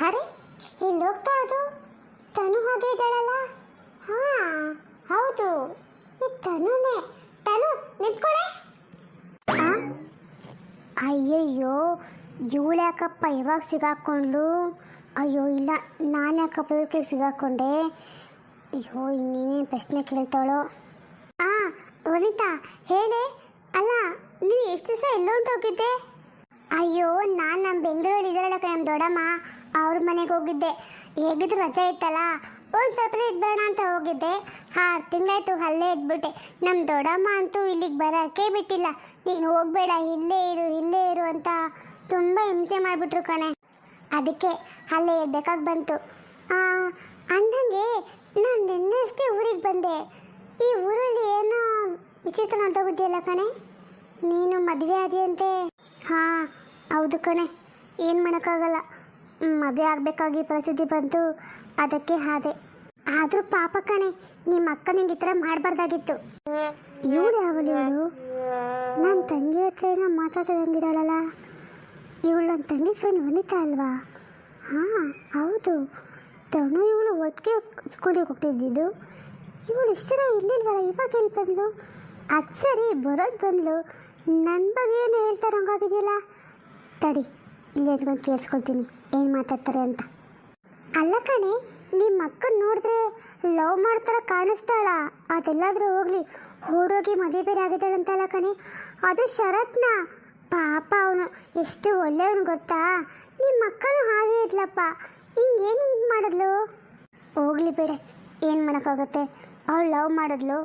ಅರೆ ಇಲ್ಲಿ ಹೋಗ್ತಾ ಅದು ತನು ಹಾಗೆ ಇದ್ದಾಳಲ್ಲ. ಹಾ ಹೌದು, ಈ ತನುನೇ. ತನು ನಿಂತ್ಕೊಳ್ಳೆ. ಅಯ್ಯಯ್ಯೋ, ಇವಳು ಯಾಕಪ್ಪ ಇವಾಗ ಸಿಗಾಕೊಂಡ್ಲು? ಅಯ್ಯೋ ಇಲ್ಲ, ನಾನು ಯಾಕಪ್ಪ ಇವಳಿಗೆ ಸಿಗಾಕೊಂಡೆ? ಅಯ್ಯೋ ಇನ್ನೇನೇನು ಪ್ರಶ್ನೆ ಕೇಳ್ತಾಳೋ. ವನಿತಾ ಹೇಳಿ. ಅಲ್ಲ ನೀನು ಎಷ್ಟು ದಿವಸ ಎಲ್ಲೊಂಟೋಗಿದ್ದೆ? ಅಯ್ಯೋ ನಾನು ನಮ್ಮ ಬೆಂಗಳೂರಲ್ಲಿ ಇದ್ದಾರಲ್ಲ ನಮ್ಮ ದೊಡ್ಡಮ್ಮ ಅವ್ರ ಮನೆಗೆ ಹೋಗಿದ್ದೆ. ಹೇಗಿದ್ರು ರಜೆ ಇತ್ತಲ್ಲ, ಒಂದು ಸ್ವಲ್ಪ ಇದ್ಬೇಡ ಅಂತ ಹೋಗಿದ್ದೆ. 6 ತಿಂಗಳಾಯ್ತು ಅಲ್ಲೇ ಇದ್ಬಿಟ್ಟೆ. ನಮ್ಮ ದೊಡ್ಡಮ್ಮ ಅಂತೂ ಇಲ್ಲಿಗೆ ಬರೋಕ್ಕೆ ಬಿಟ್ಟಿಲ್ಲ. ನೀನು ಹೋಗಬೇಡ, ಇಲ್ಲೇ ಇರು ಅಂತ ತುಂಬ ಹಿಂಸೆ ಮಾಡಿಬಿಟ್ರು ಕಣೆ. ಅದಕ್ಕೆ ಅಲ್ಲೇ ಇರಬೇಕಾಗಿ ಬಂತು. ಅಂದಂಗೆ ನಾನು ನಿನ್ನೆ ಅಷ್ಟೇ ಊರಿಗೆ ಬಂದೆ. ಈ ಊರಲ್ಲಿ ಏನೋ ವಿಚಿತ್ರ ನೋಡ್ತೋಗಿದ್ಯಲ್ಲ ಕಣೆ. ನೀನು ಮದುವೆ ಆದಿಯಂತೆ? ಹಾಂ ಹೌದು ಕಣೆ, ಏನು ಮಾಡೋಕ್ಕಾಗಲ್ಲ, ಮದುವೆ ಆಗಬೇಕಾಗಿ ಪರಿಸ್ಥಿತಿ ಬಂತು, ಅದಕ್ಕೆ ಹಾದೆ. ಆದರೂ ಪಾಪ ಕಣೆ, ನಿಮ್ಮ ಅಕ್ಕ ನಿಂಗೆ ಈ ಥರ ಮಾಡಬಾರ್ದಾಗಿತ್ತು. ಇವಳು ಇವಳು ನನ್ನ ತಂಗಿ ಹತ್ರ ಏನೋ ಮಾತಾಡ್ತಿದ್ದಂಗಿದ್ದಾಳಲ್ಲ. ಇವಳು ನನ್ನ ತಂಗಿ ಫ್ರೆಂಡ್ ವನಿತಾ ಅಲ್ವಾ? ಹಾಂ ಹೌದು, ತನು ಇವಳು ಒಟ್ಟಿಗೆ ಸ್ಕೂಲಿಗೆ ಹೋಗ್ತಿದ್ದಿದ್ದು. ಇವಳು ಇಷ್ಟು ಜನ ಇರಲಿಲ್ವಲ್ಲ, ಇವಾಗ ಎಲ್ಲಿ ಬಂದು? ಅದು ಸರಿ, ಬರೋದು ಬಂದ್ಲು, ನನ್ನ ಬಗ್ಗೆ ಏನು ಹೇಳ್ತಾರೆ ಹಂಗಾಗಿದೆಯಲ್ಲ. ತಡಿ, ಇಲ್ಲಿ ಎತ್ಕೊಂಡು ಕೇಳಿಸ್ಕೊಳ್ತೀನಿ ಏನು ಮಾತಾಡ್ತಾರೆ ಅಂತ. ಅಲ್ಲ ಕಣೆ, ನಿಮ್ಮ ಅಕ್ಕನ ನೋಡಿದ್ರೆ ಲವ್ ಮಾಡ್ತಾರ ಕಾಣಿಸ್ತಾಳ. ಅದೆಲ್ಲಾದರೂ ಹೋಗಲಿ, ಓಡೋಗಿ ಮದುವೆ ಬೇರೆ ಆಗಿದ್ದಾಳಂತಲ್ಲ ಕಣೆ, ಅದು ಶರತ್ನ. ಪಾಪ ಅವನು ಎಷ್ಟು ಒಳ್ಳೆಯವನು ಗೊತ್ತಾ. ನಿಮ್ಮ ಅಕ್ಕನೂ ಹಾಗೆ ಇದ್ಲಪ್ಪ, ಹಿಂಗೇನು ಮಾಡಿದ್ಲು? ಹೋಗ್ಲಿ ಬೇಡ, ಏನು ಮಾಡೋಕ್ಕಾಗುತ್ತೆ. ಅವಳು ಲವ್ ಮಾಡಿದ್ಲು,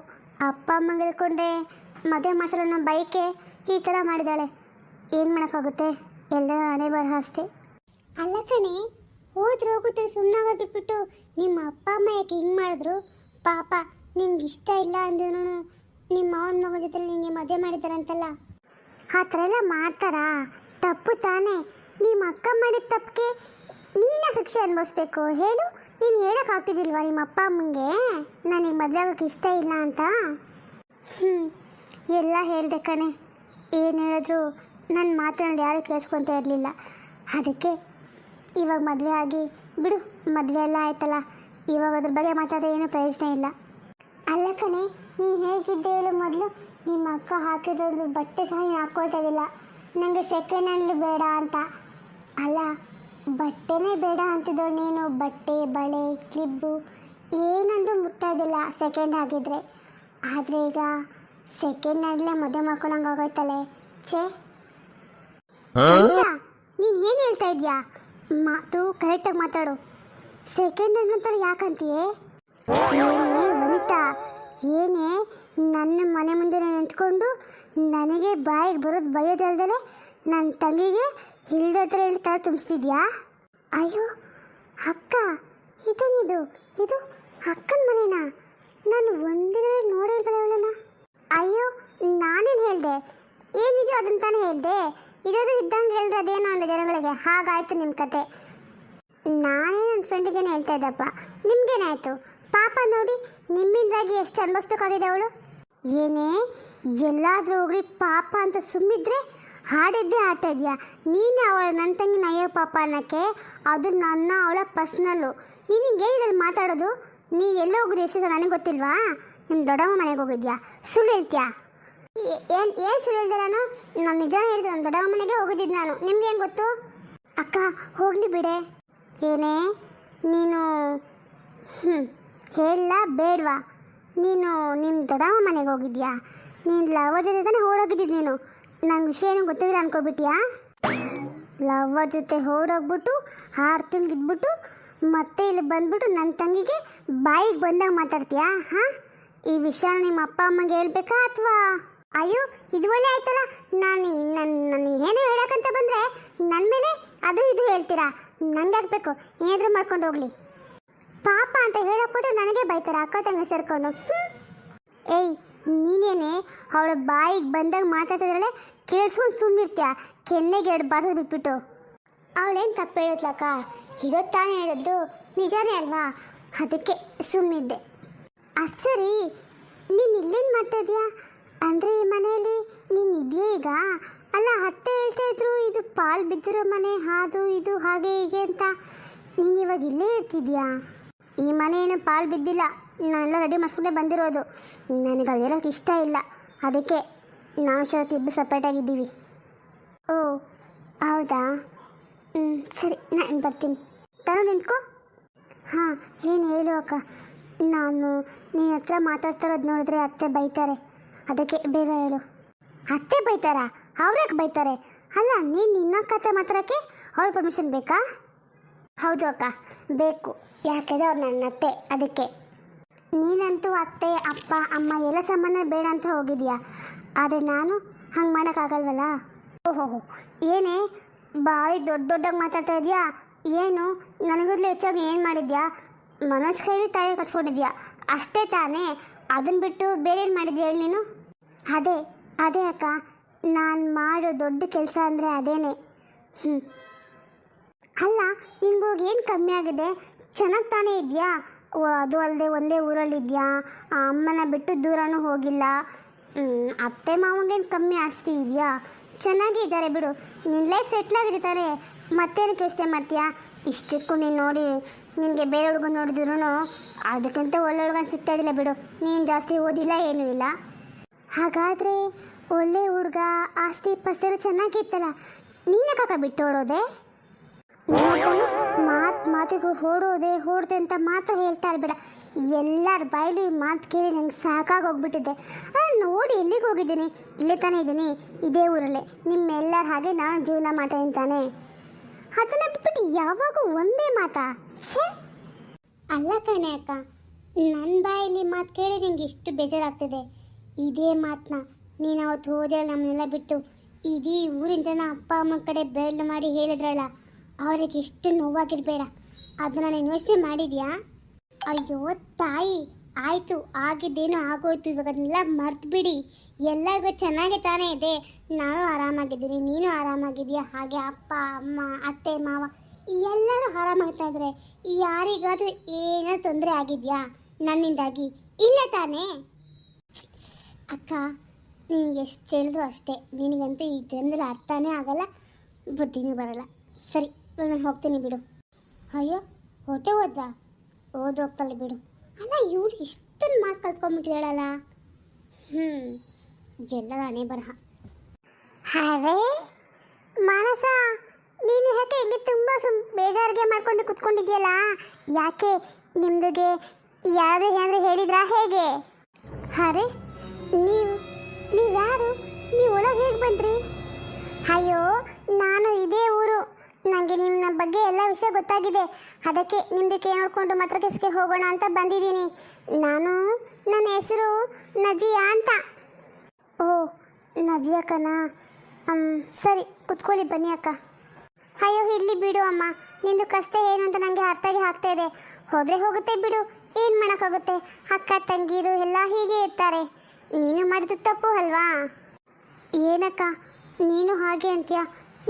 ಅಪ್ಪ ಅಮ್ಮಂಗೆ ಹೇಳ್ಕೊಂಡೆ ಮದುವೆ ಮಾಡ್ಸಲ್ಲ ನಮ್ಮ ಬೈಕೆ ಈ ಥರ ಮಾಡಿದಾಳೆ. ಏನು ಮಾಡೋಕ್ಕಾಗುತ್ತೆ, ಎಲ್ಲ ಹಣೆ ಬರಹ ಅಷ್ಟೇ. ಅಲ್ಲ ಕಣೆ, ಹೋದ್ರೆ ಹೋಗುತ್ತೆ ಸುಮ್ಮನಾಗೋದು ಬಿಟ್ಬಿಟ್ಟು ನಿಮ್ಮ ಅಪ್ಪ ಅಮ್ಮ ಯಾಕೆ ಹಿಂಗೆ ಮಾಡಿದ್ರು? ಪಾಪ ನಿಮ್ಗೆ ಇಷ್ಟ ಇಲ್ಲ ಅಂದ್ರೂ ನಿಮ್ಮ ಅವನ ಮಗನ ಜೊತೆ ನಿಮಗೆ ಮದುವೆ ಮಾಡಿದಾರಂತಲ್ಲ, ಆ ಥರ ಎಲ್ಲ ಮಾಡ್ತಾರಾ? ತಪ್ಪು ತಾನೇ. ನಿಮ್ಮ ಅಕ್ಕ ಮಾಡಿದ ತಪ್ಪಿಗೆ ನೀನೇ ಶಿಕ್ಷೆ ಅನುಭವಿಸ್ಬೇಕು ಹೇಳು. ನೀನು ಹೇಳೋಕ್ಕಾಗ್ತಿದ್ದಿಲ್ವಾ ನಿಮ್ಮ ಅಪ್ಪ ಅಮ್ಮಂಗೆ ನನಗೆ ಮದುವೆ ಆಗೋಕ್ಕೆ ಇಷ್ಟ ಇಲ್ಲ ಅಂತ? ಎಲ್ಲ ಹೇಳಿದೆ ಕಣೆ, ಏನು ಹೇಳಿದ್ರು ನನ್ನ ಮಾತನಾಡಿ ಯಾರೂ ಕೇಳಿಸ್ಕೊತ ಇರಲಿಲ್ಲ. ಅದಕ್ಕೆ ಇವಾಗ ಮದುವೆ ಆಗಿ ಬಿಡು, ಮದುವೆ ಎಲ್ಲ ಆಯ್ತಲ್ಲ, ಇವಾಗ ಅದ್ರ ಬಗ್ಗೆ ಮಾತಾಡೋ ಏನೂ ಪ್ರಯೋಜನ ಇಲ್ಲ. ಅಲ್ಲ ಕಣೆ, ನೀನು ಹೇಗಿದ್ದೆ ಹೇಳು ಮೊದಲು? ನಿಮ್ಮ ಅಕ್ಕ ಹಾಕಿರೋದು ಬಟ್ಟೆ ಸಹ ನೀನು ಹಾಕ್ಕೊಳ್ತಾ ಇದ್ದಿಲ್ಲ, ನನಗೆ ಸೆಕೆಂಡ್ ಹ್ಯಾಂಡ್ಲು ಬೇಡ ಅಂತ. ಅಲ್ಲ ಬಟ್ಟೆನೇ ಬೇಡ ಅಂತಿದ್ದೋ ನೀನು, ಬಟ್ಟೆ ಬಳೆ ಕ್ಲಿಬ್ಬು ಏನಂದು ಮುಟ್ತಾ ಇದ್ದಿಲ್ಲ ಸೆಕೆಂಡ್ ಆಗಿದ್ರೆ. ಆದರೆ ಈಗ ಸೆಕೆಂಡ್ ಹ್ಯಾಂಡ್ಲೇ ಮದುವೆ ಮಾಡ್ಕೊಳಂಗೆ ಆಗೋಯ್ತಲೆ. ಛೇ, ನೀನು ಏನು ಹೇಳ್ತಾ ಇದೆಯಾ? ಮಾತು ಕರೆಕ್ಟಾಗಿ ಮಾತಾಡು. ಸೆಕೆಂಡ್ ಹ್ಯಾಂಡ್ ಅಂತಲ್ಲಿ ಯಾಕಂತೀಯೇ? ಏನೇ ವನಿತಾ, ಏನೇ ನನ್ನ ಮನೆ ಮುಂದೆ ನಿಂತ್ಕೊಂಡು ನನಗೆ ಬಾಯಿಗೆ ಬರೋದು ಬೈಯೋದಲ್ದಲೆ ನನ್ನ ತಂಗಿಗೆ ಇಲ್ದ ಹತ್ರ ಹೇಳಿ ತಲೆ ತುಂಬಿಸ್ತಿದ್ಯಾ? ಅಯ್ಯೋ ಅಕ್ಕ, ಇದೇನಿದು? ಇದು ಅಕ್ಕನ ಮನೆನಾ? ನಾನು ಒಂದಿನ ನೋಡೇ ಇಲ್ವಲ್ಲ ಇವಳನ್ನ. ಅಯ್ಯೋ ನಾನೇನು ಹೇಳಿದೆ? ಏನಿದೆಯೋ ಅದನ್ನು ತಾನೇ ಹೇಳಿದೆ. ಇರೋದು ಇದ್ದಂಗೆ ಹೇಳಿದ್ರೆ ಅದೇನೋ ಅಂದ ಜನಗಳಿಗೆ, ಹಾಗಾಯ್ತು ನಿಮ್ಮ ಕತೆ. ನಾನೇ ನನ್ನ ಫ್ರೆಂಡಿಗೇನೆ ಹೇಳ್ತಾ ಇದ್ದಪ್ಪ, ನಿಮ್ಗೇನಾಯ್ತು? ಪಾಪ ನೋಡಿ, ನಿಮ್ಮಿಂದಾಗಿ ಎಷ್ಟು ಅನುಭವಿಸ್ಬೇಕಾಗಿದೆ ಅವಳು. ಏನೇ ಎಲ್ಲಾದರೂ ಹೋಗ್ರಿ ಪಾಪ ಅಂತ ಸುಮ್ಮಿದ್ರೆ ಹಾಡಿದ್ದೇ ಆಡ್ತಾ ಇದೆಯಾ? ನೀನೇ ಅವಳ ನನ್ನ ತಂಗಿ ನಯ್ಯೋ ಪಾಪ ಅನ್ನೋಕ್ಕೆ, ಅದು ನನ್ನ ಅವಳ ಪರ್ಸ್ನಲ್ಲು. ನೀನಿಗೇನಿದಲ್ಲಿ ಮಾತಾಡೋದು? ನೀನು ಎಲ್ಲೋ ಹೋಗೋದು ಎಷ್ಟು ನನಗೆ ಗೊತ್ತಿಲ್ವಾ? ನಿಮ್ಮ ದೊಡ್ಡಮ್ಮ ಮನೆಗೆ ಹೋಗಿದ್ಯಾ? ಸುಳ್ಳು ಹೇಳ್ತೀಯಾ? ಏನು ಸುಳ್ಳು ಹೇಳ್ದೆ ನಾನು? ನಾನು ನಿಜ ಹೇಳಿದೆ, ನಮ್ಮ ದೊಡ್ಡಮ್ಮ ಮನೆಗೆ ಹೋಗಿದ್ದಿದ್ದು ನಾನು. ನಿಮ್ಗೇನು ಗೊತ್ತು? ಅಕ್ಕ ಹೋಗಲಿ ಬಿಡೆ. ಏನೇ ನೀನು ಹೇಳ ಬೇಡವಾ? ನೀನು ನಿಮ್ಮ ದೊಡ್ಡಮ್ಮ ಮನೆಗೆ ಹೋಗಿದ್ಯಾ? ನೀನು ಲವರ್ ಜೊತೆ ತಾನೇ ಓಡೋಗಿದ್ದಿದ್ದು ನೀನು. ನಂಗೆ ವಿಷಯ ಏನೂ ಗೊತ್ತಿಲ್ಲ ಅನ್ಕೋಬಿಟ್ಟಿಯಾ? ಲವರ್ ಜೊತೆ ಓಡೋಗ್ಬಿಟ್ಟು 6 ತಿಂಗಳು ಇದ್ಬಿಟ್ಟು ಮತ್ತೆ ಇಲ್ಲಿ ಬಂದ್ಬಿಟ್ಟು ನನ್ನ ತಂಗಿಗೆ ಬಾಯಿಗೆ ಬಂದಾಗ ಮಾತಾಡ್ತೀಯಾ? ಹಾಂ, ಈ ವಿಷಯ ನಿಮ್ಮ ಅಪ್ಪ ಅಮ್ಮಗೆ ಹೇಳ್ಬೇಕಾ ಅಥವಾ? ಅಯ್ಯೋ ಇದು ಒಳ್ಳೆ ಆಯ್ತಲ್ಲ. ನಾನು ಏನು ಹೇಳಕ್ಕಂತ ಬಂದರೆ ನನ್ನ ಮೇಲೆ ಅದು ಇದು ಹೇಳ್ತೀರಾ? ನಂಗೆ ಹಾಕ್ಬೇಕು, ಏನಾದರೂ ಮಾಡ್ಕೊಂಡು ಹೋಗಲಿ. ಪಾಪ ಅಂತ ಹೇಳೋಕ್ಕೋದ್ರೆ ನನಗೆ ಬೈತಾರೆ ಅಕ್ಕ ತಂಗಿ ಸೇರ್ಕೊಂಡು. ಏಯ್ ನೀನೇನೆ ಅವಳ ಬಾಯಿಗೆ ಬಂದಾಗ ಮಾತಾಡ್ತಿದ್ದಾಳೆ, ಕೇಳಿಸ್ಕೊಂಡು ಸುಮ್ಮನಿರ್ತೀಯ? ಕೆನ್ನೆಗೆ 2 ಬಾರಿ ಬಿಟ್ಬಿಟ್ಟು. ಅವಳೇನು ತಪ್ಪು ಹೇಳುತ್ತಕ್ಕ, ಇರೋದು ತಾನೇ ಹೇಳಿದ್ದು, ನಿಜಾನೇ ಅಲ್ವಾ? ಅದಕ್ಕೆ ಸುಮ್ಮನಿದ್ದೆ. ಅದು ಸರಿ, ನೀನು ಇಲ್ಲೇನು ಮಾಡ್ತಾ ಇದೀಯಾ? ಅಂದರೆ ಈ ಮನೆಯಲ್ಲಿ ನೀನು ಇದೆಯೇ ಈಗ? ಅಲ್ಲ ಅತ್ತೆ ಹೇಳ್ತಾ ಇದ್ರು ಇದು ಪಾಳು ಬಿದ್ದಿರೋ ಮನೆ, ಅದು ಇದು ಹಾಗೆ ಹೀಗೆ ಅಂತ. ಇವಾಗ ಇಲ್ಲೇ ಇರ್ತಿದ್ಯಾ? ಈ ಮನೆ ಏನು ಪಾಳು ಬಿದ್ದಿಲ್ಲ, ನಾನೆಲ್ಲ ರೆಡಿ ಮಾಡಿಸ್ಕೊಂಡೇ ಬಂದಿರೋದು. ನನಗೆ ಅದಿರೋಕ್ಕೆ ಇಷ್ಟ ಇಲ್ಲ, ಅದಕ್ಕೆ ನಾವು ಶರತ್ ಇಬ್ಬರು ಸಪ್ರೇಟಾಗಿದ್ದೀವಿ. ಓ ಹೌದಾ, ಸರಿ ನಾನು ಬರ್ತೀನಿ. ತರು ನಿಂತ್ಕೋ. ಹಾಂ ಏನು ಹೇಳು ಅಕ್ಕ. ನಾನು ನಿನ್ನ ಹತ್ರ ಮಾತಾಡ್ತಾರೋದು ನೋಡಿದ್ರೆ ಅತ್ತೆ ಬೈತಾರೆ, ಅದಕ್ಕೆ ಬೇಗ ಹೇಳು. ಅತ್ತೆ ಬೈತಾರಾ? ಅವ್ರ್ಯಾಕೆ ಬೈತಾರೆ? ಅಲ್ಲ ನೀನು ನಿನ್ನ ಕತೆ ಮಾತಾಡೋಕ್ಕೆ ಅವ್ರ ಪರ್ಮಿಷನ್ ಬೇಕಾ? ಹೌದು ಅಕ್ಕ, ಬೇಕು. ಯಾಕೆಂದರೆ ಅವ್ರು ನನ್ನ ಅತ್ತೆ, ಅದಕ್ಕೆ. ನೀನಂತೂ ಅತ್ತೆ ಅಪ್ಪ ಅಮ್ಮ ಎಲ್ಲ ಸಂಬಂಧ ಬೇಡ ಅಂತ ಹೋಗಿದ್ಯಾ, ಆದರೆ ನಾನು ಹಂಗೆ ಮಾಡೋಕ್ಕಾಗಲ್ವಲ್ಲ. ಓಹೋ, ಏನೇ ಬಾಯಿ ದೊಡ್ಡದಾಗಿ ಮಾತಾಡ್ತಾ ಇದೆಯಾ? ಏನು ನನಗದ್ಲು ಹೆಚ್ಚಾಗಿ ಏನು ಮಾಡಿದ್ಯಾ? ಮನೋಜ್ ಕೈಲಿ ತಾಳಿ ಕಟ್ಸ್ಕೊಂಡಿದ್ಯಾ ಅಷ್ಟೇ ತಾನೇ? ಅದನ್ನು ಬಿಟ್ಟು ಬೇರೆ ಏನು ಮಾಡಿದ್ಯಾ ಹೇಳಿ ನೀನು? ಅದೇ ಅಕ್ಕ, ನಾನು ಮಾಡೋ ದೊಡ್ಡ ಕೆಲಸ ಅಂದರೆ ಅದೇನೆ. ಅಲ್ಲ ನಿನ್ಗೋಗಿ ಏನು ಕಮ್ಮಿ ಆಗಿದೆ? ಚೆನ್ನಾಗಿ ತಾನೇ ಇದೆಯಾ? ಅದು ಅಲ್ಲದೆ ಒಂದೇ ಊರಲ್ಲಿದ್ಯಾ, ಅಮ್ಮನ ಬಿಟ್ಟು ದೂರನೂ ಹೋಗಿಲ್ಲ. ಅತ್ತೆ ಮಾವಂಗೇನು ಕಮ್ಮಿ ಆಸ್ತಿ ಇದೆಯಾ? ಚೆನ್ನಾಗಿದ್ದಾರೆ ಬಿಡು, ನಿನ್ನ ಲೈಫ್ ಸೆಟ್ಲಾಗಿದೆ ತಾನೇ, ಮತ್ತೇನಕ್ಕೆ ಯೋಚನೆ ಮಾಡ್ತೀಯಾ? ಇಷ್ಟಕ್ಕೂ ನೀನು ನೋಡಿ ನಿನಗೆ ಬೇರೆ ಹುಡುಗ ನೋಡಿದ್ರು ಅದಕ್ಕಿಂತ ಒಳ್ಳೆ ಹುಡುಗನ ಸಿಗ್ತಾ ಇದ್ದಿಲ್ಲ ಬಿಡು. ನೀನು ಜಾಸ್ತಿ ಓದಿಲ್ಲ ಏನೂ ಇಲ್ಲ. ಹಾಗಾದರೆ ಒಳ್ಳೆ ಹುಡುಗ ಆಸ್ತಿ ಪಸ್ತೆಲ್ಲ ಚೆನ್ನಾಗಿತ್ತಲ್ಲ, ನೀನಕ್ಕ ಬಿಟ್ಟು ಓಡೋದೆ? ಮಾತಿಗೂ ಓಡೋದೆ ಅಂತ ಮಾತ್ರ ಹೇಳ್ತಾ ಇರಬೇಡ. ಎಲ್ಲರ ಬಾಯಲು ಈ ಮಾತು ಕೇಳಿ ನಂಗೆ ಸಾಕಾಗೋಗ್ಬಿಟ್ಟಿದ್ದೆ. ನೋಡಿ ಎಲ್ಲಿಗೆ ಹೋಗಿದ್ದೀನಿ? ಇಲ್ಲೇ ತಾನೇ ಇದ್ದೀನಿ, ಇದೇ ಊರಲ್ಲೇ ನಿಮ್ಮೆಲ್ಲರ ಹಾಗೆ ನಾನು ಜೀವನ ಮಾಡ್ತಾಯಿದ್ದೀನಿ ತಾನೇ. ಅದನ್ನ ಬಿಟ್ಬಿಟ್ಟು ಯಾವಾಗೂ ಒಂದೇ ಮಾತಾ? ಛೇ, ಅಲ್ಲ ಕಣೆ ಅಕ್ಕ, ನನ್ನ ಬಾಯಲ್ಲಿ ಮಾತು ಕೇಳಿ ನಿಂಗೆ ಇಷ್ಟು ಬೇಜಾರಾಗ್ತಿದೆ. ಇದೇ ಮಾತನ್ನ ನೀನು ಅವತ್ತು ಹೋದ್ರೆ ನಮ್ಮನ್ನೆಲ್ಲ ಬಿಟ್ಟು ಇಡೀ ಊರಿನ ಜನ ಅಪ್ಪ ಅಮ್ಮ ಕಡೆ ಬೆರಳು ಮಾಡಿ ಹೇಳಿದ್ರಲ್ಲ, ಅವರಿಗೆ ಇಷ್ಟು ನೋವಾಗಿರಬೇಡ. ಅದನ್ನು ನೀನು ಯೋಚನೆ ಮಾಡಿದ್ಯಾ? ಅಯ್ಯೋ ತಾಯಿ, ಆಯಿತು, ಆಗಿದ್ದೇನೋ ಆಗೋಯ್ತು, ಇವಾಗ ಅದನ್ನೆಲ್ಲ ಮರ್ತ್ಬಿಡಿ. ಎಲ್ಲರಿಗೂ ಚೆನ್ನಾಗಿ ತಾನೇ ಇದೆ, ನಾನು ಆರಾಮಾಗಿದ್ದೀನಿ, ನೀನು ಆರಾಮಾಗಿದೆಯಾ, ಹಾಗೆ ಅಪ್ಪ ಅಮ್ಮ ಅತ್ತೆ ಮಾವ ಎಲ್ಲರೂ ಆರಾಮಾಗ್ತಾ ಇದ್ದಾರೆ. ಯಾರಿಗಾದರೂ ಏನೋ ತೊಂದರೆ ಆಗಿದೆಯಾ ನನ್ನಿಂದಾಗಿ? ಇಲ್ಲ ತಾನೇ ಅಕ್ಕ. ನೀನು ಎಷ್ಟು ಹೇಳಿದ್ರು ಅಷ್ಟೇ, ನಿನಗಂತೂ ಈ ಜನದಲ್ಲಿ ಅರ್ಥನೇ ಆಗಲ್ಲ, ಬುದ್ಧಿನೂ ಬರಲ್ಲ. ಸರಿ, ಇವಾಗ ನಾನು ಹೋಗ್ತೀನಿ ಬಿಡು. ಅಯ್ಯೋ ಹೊಟ್ಟೆ ಓದೋಗ್ತಲ್ಲ ಬಿಡು. ಅಲ್ಲ ಇವ್ರು ಇಷ್ಟೊಂದು ಮಾತು ಕಲ್ತ್ಕೊಂಡ್ಬಿಟ್ಟಿದ್ದಾಳಲ್ಲ. ಎಲ್ಲರ ಹಣೆ ಬರಹ. ಹಾವೇ ಮಾನಸ, ನೀನು ಯಾಕೆ ಹಿಂಗೆ ತುಂಬ ಬೇಜಾರಿಗೆ ಮಾಡ್ಕೊಂಡು ಕುತ್ಕೊಂಡಿದ್ಯಲ್ಲ? ಯಾಕೆ ನಿಮ್ದುಗೆ ಯಾರು ಏನಾದರೂ ಹೇಳಿದ್ರಾ ಹೇಗೆ? ಅರೆ ನೀವ್ಯಾರು? ನೀವು ಒಳಗೆ ಹೇಗೆ ಬಂದ್ರಿ? ಅಯ್ಯೋ ನಾನು ಇದೇ ಊರು, ನನಗೆ ನಿಮ್ಮ ಬಗ್ಗೆ ಎಲ್ಲ ವಿಷಯ ಗೊತ್ತಾಗಿದೆ, ಅದಕ್ಕೆ ನಿಮ್ಮದಕ್ಕೆ ನೋಡಿಕೊಂಡು ಮತ್ರಕೆಸ್ಗೆ ಹೋಗೋಣ ಅಂತ ಬಂದಿದ್ದೀನಿ. ನನ್ನ ಹೆಸರು ನಜಿಯಾ ಅಂತ. ಓ ನಜಿಯಕ್ಕನಾ? ಸರಿ ಕುತ್ಕೊಳ್ಳಿ, ಬನ್ನಿ ಅಕ್ಕ. ಅಯ್ಯೋ ಇಲ್ಲಿ ಬಿಡು ಅಮ್ಮ, ನಿಂದು ಕಷ್ಟ ಏನು ಅಂತ ನನಗೆ ಅರ್ಥಾಗಿ ಆಗ್ತಾ ಇದೆ. ಹೋದರೆ ಹೋಗುತ್ತೆ ಬಿಡು, ಏನು ಮಾಡೋಕ್ಕಾಗುತ್ತೆ? ಅಕ್ಕ ತಂಗೀರು ಎಲ್ಲ ಹೀಗೆ ಇರ್ತಾರೆ. ನೀನು ಮಾಡಿದ್ದು ತಪ್ಪು ಅಲ್ವಾ? ಏನಕ್ಕ ನೀನು ಹಾಗೆ ಅಂತೀಯ?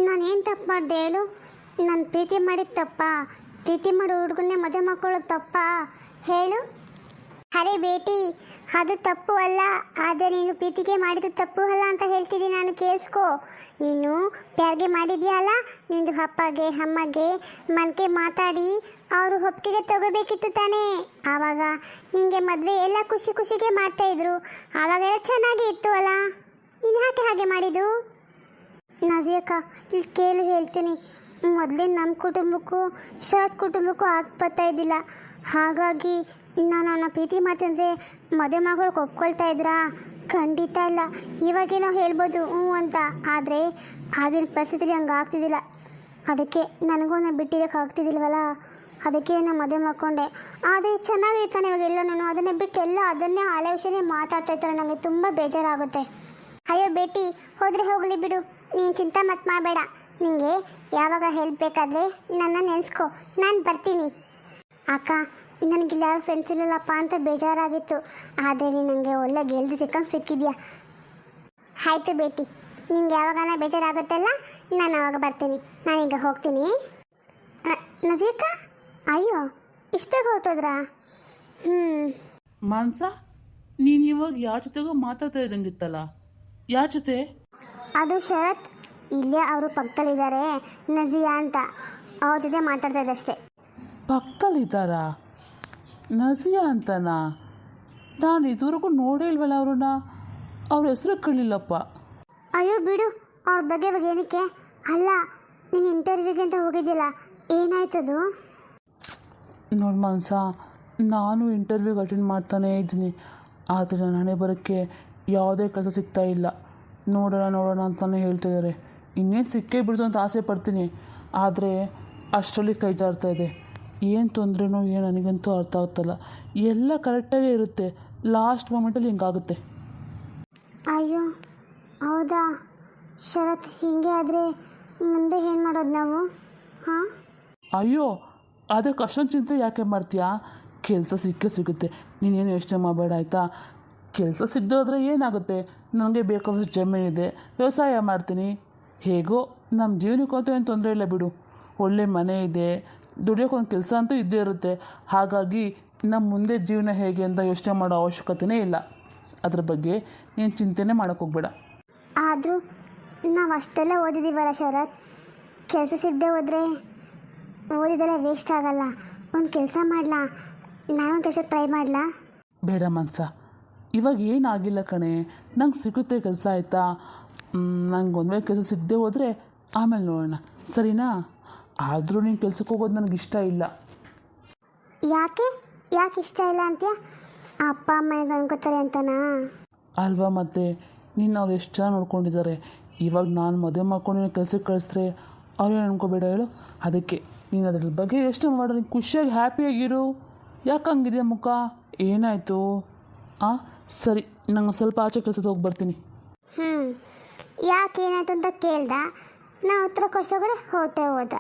ನಾನೇನು ತಪ್ಪು ಮಾಡಿದೆ ಹೇಳು? ನಾನು ಪ್ರೀತಿ ಮಾಡಿದ ತಪ್ಪಾ? ಪ್ರೀತಿ ಮಾಡೋ ಹುಡುಗನ್ನೇ ಮದುವೆ ಮಾಡ್ಕೊಳ್ಳೋದು ತಪ್ಪಾ ಹೇಳು? ಅರೆ ಬೇಟಿ, ಅದು ತಪ್ಪು ಅಲ್ಲ, ಆದರೆ ನೀನು ಪ್ರೀತಿಗೆ ಮಾಡಿದ್ದು ತಪ್ಪು ಅಲ್ಲ ಅಂತ ಹೇಳ್ತಿದ್ದೀನಿ ನಾನು, ಕೇಳಿಸ್ಕೊ. ನೀನು ಪ್ಯಾರ್ಗೆ ಮಾಡಿದ್ಯಾ ಅಲ್ಲ, ನಿಂದು ಅಪ್ಪಗೆ ಅಮ್ಮಗೆ ಮನೆಗೆ ಮಾತಾಡಿ ಅವರು ಒಪ್ಪಿಗೆ ತಗೋಬೇಕಿತ್ತು ತಾನೇ. ಆವಾಗ ನಿನಗೆ ಮದುವೆ ಎಲ್ಲ ಖುಷಿ ಖುಷಿಗೆ ಮಾಡ್ತಾಯಿದ್ರು, ಆವಾಗೆಲ್ಲ ಚೆನ್ನಾಗಿ ಇತ್ತು ಅಲ್ಲ. ನೀನು ಯಾಕೆ ಹಾಗೆ ಮಾಡಿದ್ದು? ನಜಿಯಕ್ಕ ಇಲ್ಲಿ ಕೇಳು, ಹೇಳ್ತೀನಿ. ಮೊದಲೇ ನಮ್ಮ ಕುಟುಂಬಕ್ಕೂ ಶರತ್ ಕುಟುಂಬಕ್ಕೂ ಆಗ್ಬರ್ತಾ ಇದ್ದಿಲ್ಲ, ಹಾಗಾಗಿ ನಾನು ಅವನ್ನ ಪ್ರೀತಿ ಮಾಡ್ತಂದರೆ ಮದುವೆ ಮಗಳಿಗೆ ಒಪ್ಕೊಳ್ತಾ ಇದ್ರಾ? ಖಂಡಿತ ಇಲ್ಲ. ಇವಾಗೇನೋ ಹೇಳ್ಬೋದು ಅಂತ, ಆದರೆ ಆಗಿನ ಪರಿಸ್ಥಿತಿಲಿ ಹಂಗೆ ಆಗ್ತಿದ್ದಿಲ್ಲ. ಅದಕ್ಕೆ ನನಗೂ ಬಿಟ್ಟಿರೋಕ್ಕಾಗ್ತಿದ್ದಿಲ್ವಲ್ಲ, ಅದಕ್ಕೆ ನಾನು ಮದುವೆ ಮಾಡ್ಕೊಂಡೆ. ಆದರೆ ಚೆನ್ನಾಗಿರ್ತಾನೆ ಇವಾಗ ಎಲ್ಲ, ನಾನು ಅದನ್ನೇ ಬಿಟ್ಟು ಎಲ್ಲ ಅದನ್ನೇ ಹಳೆ ವಿಷಯನೇ ಮಾತಾಡ್ತಾ ಇರ್ತಾರೆ. ನನಗೆ ತುಂಬ ಬೇಜಾರಾಗುತ್ತೆ. ಅಯ್ಯೋ ಬೇಟಿ, ಹೋದರೆ ಹೋಗಲಿ ಬಿಡು, ನೀನು ಚಿಂತೆ ಮತ್ತೆ ಮಾಡಬೇಡ. ನಿನಗೆ ಯಾವಾಗ ಹೆಲ್ಪ್ ಬೇಕಾದರೆ ನನ್ನ ನೆನೆಸ್ಕೊ, ನಾನು ಬರ್ತೀನಿ. ಅಕ್ಕ ನನಗಿಲ್ಲ ಯಾರು ಫ್ರೆಂಡ್ಸ್ ಇಲ್ಲಲ್ಲಪ್ಪ ಅಂತ ಬೇಜಾರಾಗಿತ್ತು, ಆದರೆ ನೀನು ನನಗೆ ಒಳ್ಳೆ ಗೆಲ್ದಿ ಸಿಕ್ಕಿದ್ಯಾ. ಆಯಿತು ಬೇಟಿ, ನಿಂಗೆ ಯಾವಾಗಾನ ಬೇಜಾರಾಗುತ್ತಲ್ಲ, ನಾನು ಆವಾಗ ಬರ್ತೀನಿ. ನಾನೀಗ ಹೋಗ್ತೀನಿ. ನಜೀಕ, ಅಯ್ಯೋ ಇಷ್ಟು ಬೇಗ ಹೊರಟೋದ್ರಾ? ಮಾನ್ಸ, ನೀನು ಇವಾಗ ಯಾರ ಜೊತೆಗೋ ಮಾತಾಡ್ತಾ ಇದ್ದಂಗಿತ್ತಲ್ಲ, ಯಾರ ಜೊತೆ? ಅದು ಶರತ್, ಇಲ್ಲೇ ಅವರು ಪಕ್ಕದಲ್ಲಿದ್ದಾರೆ, ನಜಿಯಾ ಅಂತ, ಅವ್ರ ಜೊತೆ ಮಾತಾಡ್ತಾ ಇದ್ದಷ್ಟೇ. ಪಕ್ಕದಲ್ಲಿದ್ದಾರಾ? ನಜಿಯಾ ಅಂತನಾ? ನಾನು ಇದುವರೆಗೂ ನೋಡೇ ಇಲ್ವಲ್ಲ ಅವ್ರನ್ನ. ಅವ್ರ ಹೆಸರು ಕೇಳಿಲ್ಲಪ್ಪ. ಅಯ್ಯೋ ಬಿಡು, ಅವ್ರ ಬಗ್ಗೆ ಇವಾಗ ಏನಕ್ಕೆ. ಅಲ್ಲ, ನೀನು ಇಂಟರ್ವ್ಯೂಗೆ ಅಂತ ಹೋಗಿದ್ದಿಲ್ಲ, ಏನಾಯ್ತದು? ನೋಡಿ ಮನ್ಸ, ನಾನು ಇಂಟರ್ವ್ಯೂಗೆ ಅಟೆಂಡ್ ಮಾಡ್ತಾನೇ ಇದ್ದೀನಿ. ಆದರೆ ನನ್ನ ಹಣೆ ಬರೋಕ್ಕೆ ಯಾವುದೇ ಕೆಲಸ ಸಿಗ್ತಾ ಇಲ್ಲ. ನೋಡೋಣ ಅಂತಲೇ ಹೇಳ್ತಿದ್ದಾರೆ. ಇನ್ನೇನು ಸಿಕ್ಕೇ ಬಿಡ್ತು ಅಂತ ಆಸೆ ಪಡ್ತೀನಿ. ಆದರೆ ಅಷ್ಟರಲ್ಲಿ ಕೈ ಜಾರ್ತಾ ಇದೆ. ಏನು ತೊಂದರೆನೋ ಏನು ನನಗಂತೂ ಅರ್ಥ ಆಗ್ತಲ್ಲ. ಎಲ್ಲ ಕರೆಕ್ಟಾಗೇ ಇರುತ್ತೆ, ಲಾಸ್ಟ್ ಮೂಮೆಂಟಲ್ಲಿ ಹಿಂಗಾಗುತ್ತೆ. ಅಯ್ಯೋ ಹೌದಾ ಶರತ್, ಹೀಗೆ ಆದರೆ ಮುಂದೆ ಏನು ಮಾಡೋದು ನಾವು? ಹಾಂ, ಅಯ್ಯೋ ಅದಕ್ಕೆ ಅಷ್ಟೊಂದು ಚಿಂತೆ ಯಾಕೆ ಮಾಡ್ತೀಯಾ? ಕೆಲಸ ಸಿಗುತ್ತೆ. ನೀನೇನು ಯೋಚನೆ ಮಾಡಬೇಡ ಆಯಿತಾ? ಕೆಲಸ ಸಿಗದೋದ್ರೆ ಏನಾಗುತ್ತೆ? ನನಗೆ ಬೇಕಾದಷ್ಟು ಜಮೀನಿದೆ, ವ್ಯವಸಾಯ ಮಾಡ್ತೀನಿ. ಹೇಗೋ ನಮ್ಮ ಜೀವನಕ್ಕಂತೂ ಏನು ತೊಂದರೆ ಇಲ್ಲ ಬಿಡು. ಒಳ್ಳೆ ಮನೆ ಇದೆ, ದುಡಿಯೋಕ್ಕೊಂದು ಕೆಲಸ ಅಂತೂ ಇದ್ದೇ ಇರುತ್ತೆ. ಹಾಗಾಗಿ ನಮ್ಮ ಮುಂದೆ ಜೀವನ ಹೇಗೆ ಅಂತ ಯೋಚನೆ ಮಾಡೋ ಅವಶ್ಯಕತೆಯೇ ಇಲ್ಲ. ಅದ್ರ ಬಗ್ಗೆ ನೀನು ಚಿಂತೆನೇ ಮಾಡೋಕ್ಕೆ ಹೋಗ್ಬೇಡ. ಆದರೂ ನಾವು ಅಷ್ಟೆಲ್ಲ ಓದಿದ್ದೀವಲ್ಲ ಶರತ್, ಕೆಲಸ ಸಿಗದೆ ಹೋದರೆ ಓದಿದೆಲ್ಲ ವೇಸ್ಟ್ ಆಗಲ್ಲ. ಒಂದು ಕೆಲಸ ಮಾಡಲಾ? ನಾನೊಂದು ಕೆಲಸಕ್ಕೆ ಟ್ರೈ ಮಾಡಲಾ? ಬೇಡ ಮನ್ಸ, ಇವಾಗ ಏನಾಗಿಲ್ಲ ಕಣೆ. ನಂಗೆ ಸಿಗುತ್ತೆ ಕೆಲಸ ಆಯಿತಾ? ನಂಗೆ ಒಂದೇ ಕೆಲಸ ಸಿಗದೆ ಹೋದರೆ ಆಮೇಲೆ ನೋಡೋಣ, ಸರಿನಾ? ಆದರೂ ನೀನು ಕೆಲ್ಸಕ್ಕೆ ಹೋಗೋದು ನನಗಿಷ್ಟ ಇಲ್ಲ. ಯಾಕೆ ಇಷ್ಟ ಇಲ್ಲ ಅಂತೀಯ? ಅಪ್ಪ ಅಮ್ಮ ಇದು ಅನ್ಕೋತಾರೆ ಅಂತನಾ? ಅಲ್ವಾ ಮತ್ತೆ, ನೀನು ಅವ್ರು ಎಷ್ಟು ಚೆನ್ನಾಗಿ ನೋಡ್ಕೊಂಡಿದ್ದಾರೆ. ಇವಾಗ ನಾನು ಮದುವೆ ಮಾಡ್ಕೊಂಡು ನೀನು ಕೆಲ್ಸಕ್ಕೆ ಕಳಿಸಿದ್ರೆ ಅವ್ರೇನು ಅನ್ಕೋಬೇಡ ಹೇಳು. ಅದಕ್ಕೆ ನೀನು ಅದ್ರ ಬಗ್ಗೆ ಯೋಚನೆ ಮಾಡು, ನೀನು ಖುಷಿಯಾಗಿ ಹ್ಯಾಪಿಯಾಗಿರು. ಯಾಕೆ ಹಂಗಿದೆಯಾ ಮುಖ? ಏನಾಯಿತು? ಸರಿ, ನಂಗೆ ಸ್ವಲ್ಪ ಆಚೆ ಕೆಲಸದ ಹೋಗಿ ಬರ್ತೀನಿ. ಯಾಕೆ ಏನಾಯ್ತು ಅಂತ ಕೇಳ್ದ, ನಾ ಉತ್ತರ ಕೊಡ್ಸೋಗಡೆ ಹೊರಟೆ ಹೋದ.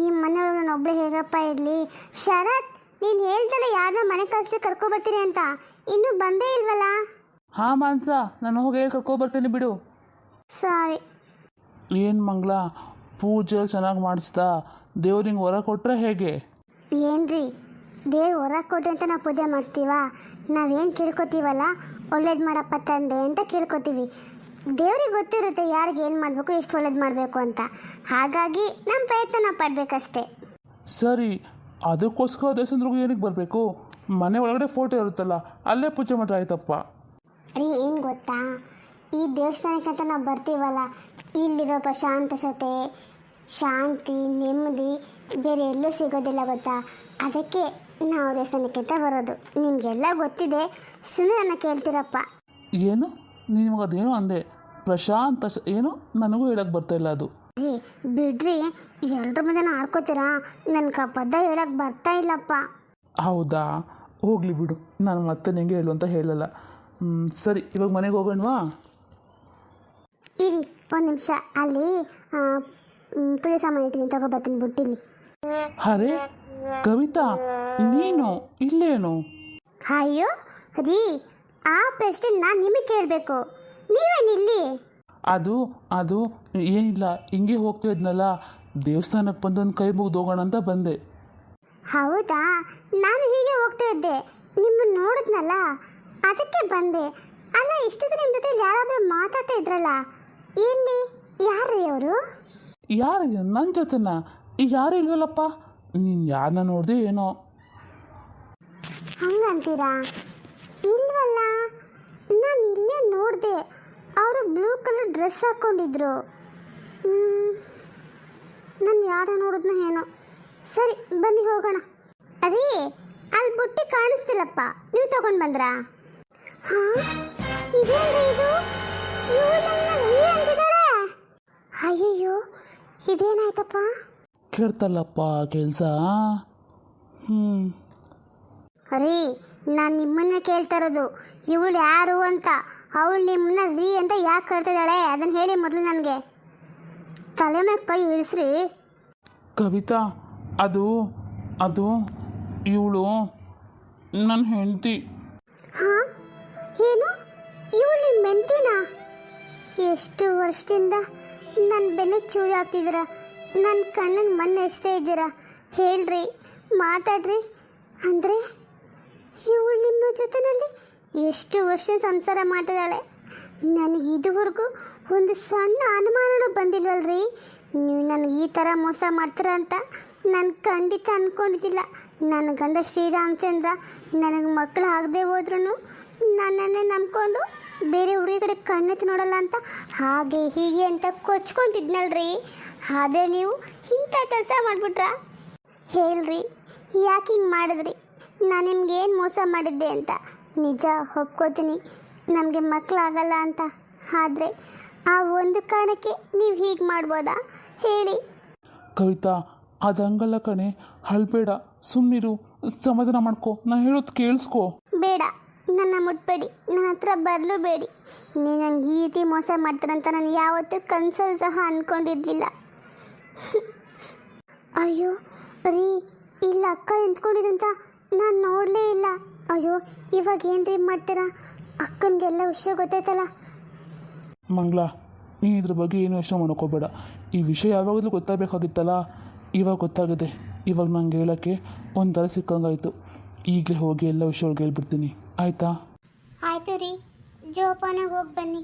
ಈ ಮನೆಯೊಳಗೆ ನಾನು ಒಬ್ಬಳೆ ಹೇಗಪ್ಪ ಇರಲಿ? ಶರತ್, ನೀನು ಹೇಳ್ದಲ್ಲ ಯಾರನ್ನ ಮನೆ ಕಳಿಸಿ ಕರ್ಕೊಬರ್ತೀನಿ ಅಂತ, ಇನ್ನೂ ಬಂದೇ ಇಲ್ವಲ್ಲ? ಹಾಂ ಮಾನ್ಸ, ನಾನು ಹೋಗಿ ಹೇಳಿ ಕರ್ಕೊಬರ್ತೀನಿ ಬಿಡು. ಸಾರಿ. ಏನು ಮಂಗಳ, ಪೂಜೆ ಚೆನ್ನಾಗಿ ಮಾಡಿಸ್ದಾ? ದೇವ್ರಿಗೆ ಹೊರ ಕೊಟ್ಟರೆ ಹೇಗೆ? ಏನ್ರಿ, ದೇವ್ರು ಹೊರ ಕೊಟ್ಟೆ ಅಂತ ನಾವು ಪೂಜೆ ಮಾಡಿಸ್ತೀವ? ನಾವೇನು ಕೇಳ್ಕೊತೀವಲ್ಲ, ಒಳ್ಳೇದು ಮಾಡಪ್ಪ ತಂದೆ ಅಂತ ಕೇಳ್ಕೊತೀವಿ. ದೇವ್ರಿಗೆ ಗೊತ್ತಿರುತ್ತೆ ಯಾರಿಗೆ ಏನು ಮಾಡಬೇಕು, ಎಷ್ಟು ಒಳ್ಳೇದು ಮಾಡಬೇಕು ಅಂತ. ಹಾಗಾಗಿ ನಮ್ಮ ಪ್ರಯತ್ನ ಪಡಬೇಕಷ್ಟೇ. ಸರಿ, ಅದಕ್ಕೋಸ್ಕರ ದೇವಸ್ಥಾನದ್ರಿಗೂ ಏನಕ್ಕೆ ಬರಬೇಕು? ಮನೆ ಒಳಗಡೆ ಫೋಟೋ ಇರುತ್ತಲ್ಲ, ಅಲ್ಲೇ ಪೂಜೆ ಮಾಡ್ರೆ ಆಯ್ತಪ್ಪ. ರೀ, ಏನು ಗೊತ್ತಾ, ಈ ದೇವಸ್ಥಾನಕ್ಕಂತ ನಾವು ಬರ್ತೀವಲ್ಲ, ಇಲ್ಲಿರೋ ಪ್ರಶಾಂತತೆ, ಶಾಂತಿ, ನೆಮ್ಮದಿ ಬೇರೆ ಎಲ್ಲೂ ಸಿಗೋದಿಲ್ಲ ಗೊತ್ತಾ? ಅದಕ್ಕೆ ನಾವು ದೇವಸ್ಥಾನಕ್ಕೆ ಅಂತ ಬರೋದು. ನಿಮಗೆಲ್ಲ ಗೊತ್ತಿದೆ, ಸುಮ್ಮನೆ ನನ್ನ ಕೇಳ್ತೀರಪ್ಪ. ಏನು ನಿಮಗೆ ಅದೇನೋ ಅಂದೆ, ಪ್ರಶಾಂತ ಏನು? ನನಗೂ ಹೇಳಕ್ಕೆ ಬರ್ತಾ ಇಲ್ಲ ಅದು. ರೀ ಬಿಡ್ರಿ, ಎಲ್ಲರ ಮುಂದೆ ಆಡ್ಕೋತೀರಾ? ನನಗೆ ಪದ ಹೇಳಕ್ಕೆ ಬರ್ತಾ ಇಲ್ಲಪ್ಪ. ಹೌದಾ, ಹೋಗಲಿ ಬಿಡು, ನಾನು ಮತ್ತೆ ನಿಮಗೆ ಹೇಳು ಅಂತ ಹೇಳಲ್ಲ. ಸರಿ, ಇವಾಗ ಮನೆಗೆ ಹೋಗೋಣವಾ? ಇರಿ ಒಂದು ನಿಮಿಷ, ಅಲ್ಲಿ ಪೂಜೆ ಸಾಮಾನು ಇಟ್ಟಿದ್ದೀನಿ, ತಗೊಬರ್ತೀನಿ ಬುಟ್ಟಿಲಿ. ಅರೆ ಕವಿತಾ, ನೀನು ಇಲ್ಲೇನು? ಅಯ್ಯೋ ರೀ, ಆ ಪ್ರಶ್ನೆ ನಾನು ನಿಮಗೆ ಕೇಳಬೇಕು, ನೀವೇನಿಲ್ಲಿ? ಅದು ಏನಿಲ್ಲ, ಹಿಂಗೆ ಹೋಗ್ತಾ ಇದ್ನಲ್ಲ, ದೇವಸ್ಥಾನಕ್ಕೆ ಬಂದು ಒಂದು ಕೈ ಮುಗಿದು ಹೋಗೋಣ ಅಂತ ಬಂದೆ. ಹೌದಾ, ನಾನು ಹೀಗೆ ಹೋಗ್ತಾ ಇದ್ದೆ, ನಿಮ್ಮನ್ನು ನೋಡಿದ್ನಲ್ಲ ಅದಕ್ಕೆ ಬಂದೆ. ಅಲ್ಲ, ಇಷ್ಟೊತ್ತು ನಿಮ್ಮ ಜೊತೆ ಯಾರಾದರೂ ಮಾತಾಡ್ತಾ ಇದ್ರಲ್ಲ, ಎಲ್ಲಿ? ಯಾರು ಅವರು? ಯಾರು? ನನ್ನ ಜೊತೆನಾ? ಯಾರು ಇಲ್ವಲ್ಲಪ್ಪ. ನೀನು ಯಾರನ್ನ ನೋಡಿದೆ ಏನೋ? ಹಂಗಂತೀರಾ? ಇಲ್ವಲ್ಲ, ನಾನು ಇಲ್ಲೇ ನೋಡಿದೆ. ಅವರು ಬ್ಲೂ ಕಲರ್ ಡ್ರೆಸ್ ಹಾಕ್ಕೊಂಡಿದ್ರು. ನಾನು ಯಾರ ನೋಡಿದ್ನೋ ಏನೋ. ಸರಿ, ಬನ್ನಿ ಹೋಗೋಣ. ಅದೇ ಅಲ್ಲಿ ಬುಟ್ಟಿ ಕಾಣಿಸ್ತಿಲ್ಲಪ್ಪ, ನೀವು ತಗೊಂಡು ಬಂದ್ರಾ? ಹಾಂ, ಇದೇನ್ರಿ ಇದು? ಅಂತಿದ್ದಾಳೆ. ಅಯ್ಯಯ್ಯೋ, ಇದೇನಾಯ್ತಪ್ಪ? ಕೇಳ್ತಲ್ಲಪ್ಪ ಕೆಲಸ. ರೀ, ನಾನು ನಿಮ್ಮನ್ನೇ ಕೇಳ್ತಾ ಇರೋದು, ಇವಳು ಯಾರು ಅಂತ. ಅವಳು ನಿಮ್ಮನ್ನ ರೀ ಅಂತ ಯಾಕೆ ಕರ್ತಿದ್ದಾಳೆ ಅದನ್ನು ಹೇಳಿ ಮೊದಲು ನನಗೆ. ತಲೆ ಮೇಲೆ ಕೈ ಇಳಿಸ್ರಿ. ಕವಿತಾ, ಅದು ಇವಳು ನನ್ನ ಹೆಂಡತಿ. ಹಾಂ, ಏನು? ಇವಳು ನಿಮ್ಮ ಹೆಂಡತಿನಾ? ಎಷ್ಟು ವರ್ಷದಿಂದ ನನ್ನ ಬೆನ್ನಿಗೆ ಚೂರಿ ಹಾಕ್ತಿದ್ದೀರ, ನನ್ನ ಕಣ್ಣಿಗೆ ಮಣ್ಣು ಎಷ್ಟೇ ಇದ್ದೀರಾ? ಹೇಳ್ರಿ, ಮಾತಾಡ್ರಿ. ಅಂದರೆ ಇವಳು ನಿಮ್ಮ ಜೊತೆಯಲ್ಲಿ ಎಷ್ಟು ವರ್ಷ ಸಂಸಾರ ಮಾಡ್ತಿದ್ದಾಳೆ? ನನಗೆ ಇದುವರೆಗೂ ಒಂದು ಸಣ್ಣ ಅನುಮಾನನೂ ಬಂದಿಲ್ವಲ್ರಿ, ನೀವು ನನಗೆ ಈ ಥರ ಮೋಸ ಮಾಡ್ತೀರ ಅಂತ. ನಾನು ಖಂಡಿತ ಅಂದ್ಕೊಂಡಿದ್ದಿಲ್ಲ ನನ್ನ ಗಂಡ ಶ್ರೀರಾಮಚಂದ್ರ ನನಗೆ ಮಕ್ಕಳು ಆಗದೆ ಹೋದ್ರೂ ನನ್ನನ್ನೇ ನಂಬ್ಕೊಂಡು ಬೇರೆ ಹುಡುಗಿ ಕಡೆ ಕಣ್ಣೆತ್ತಿ ನೋಡಲ್ಲ ಅಂತ ಹಾಗೆ ಹೀಗೆ ಅಂತ ಕೊಚ್ಕೊಂತಿದ್ನಲ್ರಿ. ಆದರೆ ನೀವು ಇಂಥ ಕೆಲಸ ಮಾಡಿಬಿಟ್ರಾ? ಹೇಳ್ರಿ, ಯಾಕೆ ಹಿಂಗೆ ಮಾಡಿದ್ರಿ? ನಾನು ನಿಮ್ಗೆ ಏನು ಮೋಸ ಮಾಡಿದ್ದೆ ಅಂತ? ನಿಜ ಒಪ್ಕೋತೀನಿ, ನಮಗೆ ಮಕ್ಕಳಾಗಲ್ಲ ಅಂತ. ಆದರೆ ಆ ಒಂದು ಕಾರಣಕ್ಕೆ ನೀವು ಹೀಗೆ ಮಾಡ್ಬೋದಾ ಹೇಳಿ? ಕವಿತಾ, ಅದು ಹಂಗಲ್ಲ ಕಣೆ, ಅಳ್ಬೇಡ, ಸುಮ್ಮನಿರು, ಸಮಾಧಾನ ಮಾಡ್ಕೊ, ನಾನು ಹೇಳೋದು ಕೇಳಿಸ್ಕೊ. ಬೇಡ, ನನ್ನ ಮುಟ್ಬೇಡಿ, ನನ್ನ ಹತ್ರ ಬರಲು ಬೇಡಿ. ನೀವು ನನಗೆ ಈ ರೀತಿ ಮೋಸ ಮಾಡ್ತಾರಂತ ನಾನು ಯಾವತ್ತೂ ಕನಸಲ್ಲಿ ಸಹ ಅಂದ್ಕೊಂಡಿರಲಿಲ್ಲ. ಅಯ್ಯೋ ರೀ, ಇಲ್ಲ ಅಕ್ಕ ನಿಂತ್ಕೊಂಡಿದಂತ ನಾನು ನೋಡಲೇ ಇಲ್ಲ. ಅಯ್ಯೋ, ಇವಾಗ ಏನು ರೀ ಮಾಡ್ತೀರಾ? ಅಕ್ಕನಿಗೆಲ್ಲ ವಿಷಯ ಗೊತ್ತಾಯ್ತಲ್ಲ. ಮಂಗಳ, ನೀನು ಇದ್ರ ಬಗ್ಗೆ ಏನು ಯೋಚನೆ ಮಾಡ್ಕೋಬೇಡ. ಈ ವಿಷಯ ಯಾವಾಗಲೂ ಗೊತ್ತಾಗಬೇಕಾಗಿತ್ತಲ್ಲ, ಇವಾಗ ಗೊತ್ತಾಗಿದೆ. ಇವಾಗ ನಂಗೆ ಹೇಳೋಕ್ಕೆ ಒಂಥರ ಸಿಕ್ಕಂಗಾಯಿತು. ಈಗಲೇ ಹೋಗಿ ಎಲ್ಲ ವಿಷಯಗಳಿಗೆ ಹೇಳ್ಬಿಡ್ತೀನಿ, ಆಯಿತಾ? ಆಯಿತು ರೀ, ಜೋಪಾನಾಗಿ ಹೋಗಿ ಬನ್ನಿ.